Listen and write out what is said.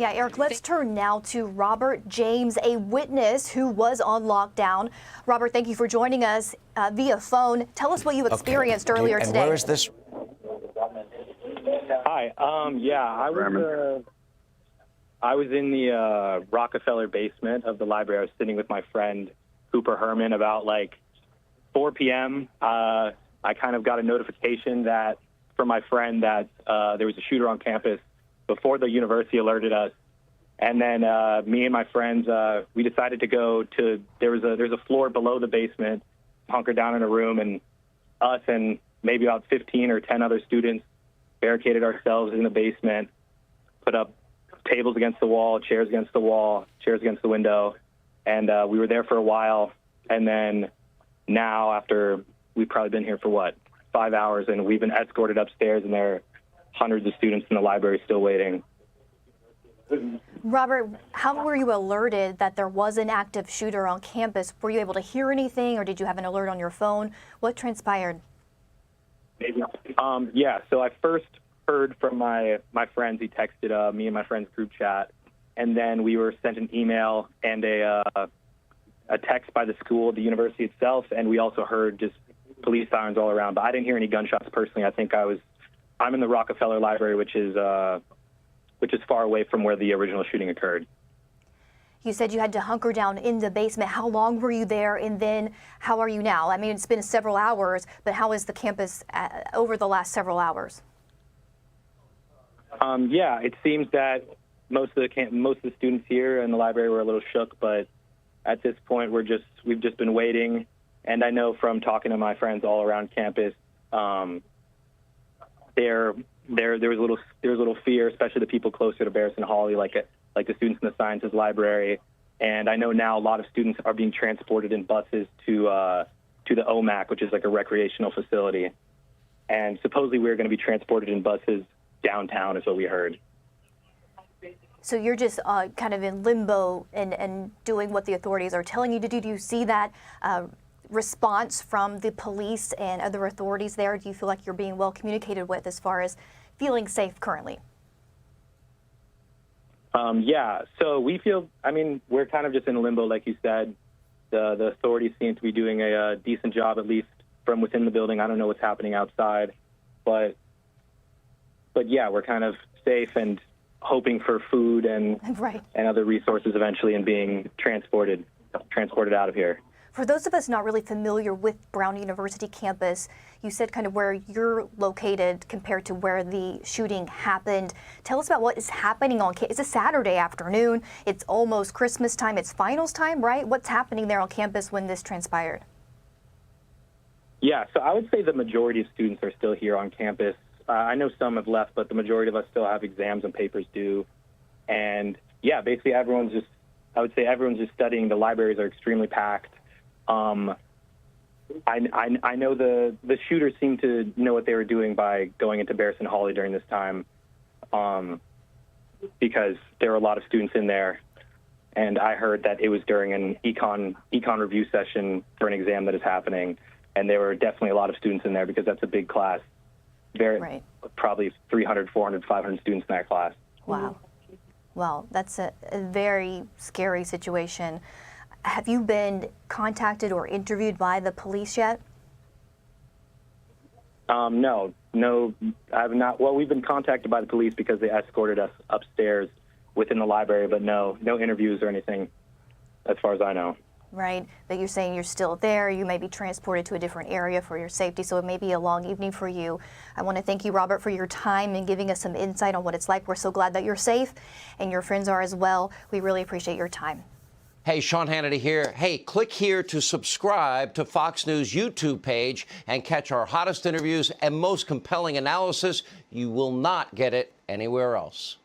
Yeah, Eric, let's turn now to Robert James, a witness who was on lockdown. Robert, thank you for joining us via phone. Tell us what you experienced earlier today. And where is this? Hi. I was in the Rockefeller basement of the library. I was sitting with my friend Cooper Herman about like 4 p.m. I kind of got a notification that from my friend that there was a shooter on campus before the university alerted us. And then me and my friends, we decided to go to, there's a floor below the basement, hunker down in a room, and us and maybe about 15 or 10 other students barricaded ourselves in the basement, put up tables against the wall, chairs against the wall, chairs against the window. And we were there for a while. And then now, after we've probably been here for, 5 hours, and we've been escorted upstairs, and there are hundreds of students in the library still waiting. Robert, how were you alerted that there was an active shooter on campus? Were you able to hear anything, or did you have an alert on your phone? What transpired? Yeah, so I first heard from my friends. He texted me and my friends' group chat, and then we were sent an email and a text by the school, the university itself, and we also heard just police sirens all around. But I didn't hear any gunshots personally. I think I'm in the Rockefeller Library, which is far away from where the original shooting occurred. You said you had to hunker down in the basement. How long were you there, and then how are you now? I mean, it's been several hours, but how is the campus over the last several hours? Yeah, it seems that most of the students here in the library were a little shook, but at this point we've just been waiting. And I know from talking to my friends all around campus, there was a little fear, especially the people closer to Barrison Hawley, like the students in the sciences library. And I know now a lot of students are being transported in buses to the OMAC, which is like a recreational facility. And supposedly we're going to be transported in buses downtown, is what we heard. So you're just kind of in limbo and doing what the authorities are telling you to do. Do you see that response from the police and other authorities there? Do you feel like you're being well communicated with as far as feeling safe currently? Yeah, so we feel, we're kind of just in limbo, like you said. The authorities seem to be doing a decent job, at least from within the building. I don't know what's happening outside, but yeah, we're kind of safe and hoping for food and other resources eventually, and being transported out of here. For those of us not really familiar with Brown University campus, you said kind of where you're located compared to where the shooting happened. Tell us about what is happening on campus. It's a Saturday afternoon. It's almost Christmas time. It's finals time, right? What's happening there on campus when this transpired? Yeah, so I would say the majority of students are still here on campus. I know some have left, but the majority of us still have exams and papers due. And yeah, basically everyone's just studying. The libraries are extremely packed. I know the shooters seem to know what they were doing by going into Barrison Hawley during this time, because there were a lot of students in there. And I heard that it was during an econ review session for an exam that is happening. And there were definitely a lot of students in there, because that's a big class. Probably 300, 400, 500 students in that class. Wow. Well, that's a very scary situation. Have you been contacted or interviewed by the police yet? No, I have not. Well, we've been contacted by the police because they escorted us upstairs within the library, but no interviews or anything, as far as I know. Right, but you're saying you're still there. You may be transported to a different area for your safety, so it may be a long evening for you. I want to thank you, Robert, for your time and giving us some insight on what it's like. We're so glad that you're safe, and your friends are as well. We really appreciate your time. Hey, Sean Hannity here. Hey, click here to subscribe to Fox News YouTube page and catch our hottest interviews and most compelling analysis. You will not get it anywhere else.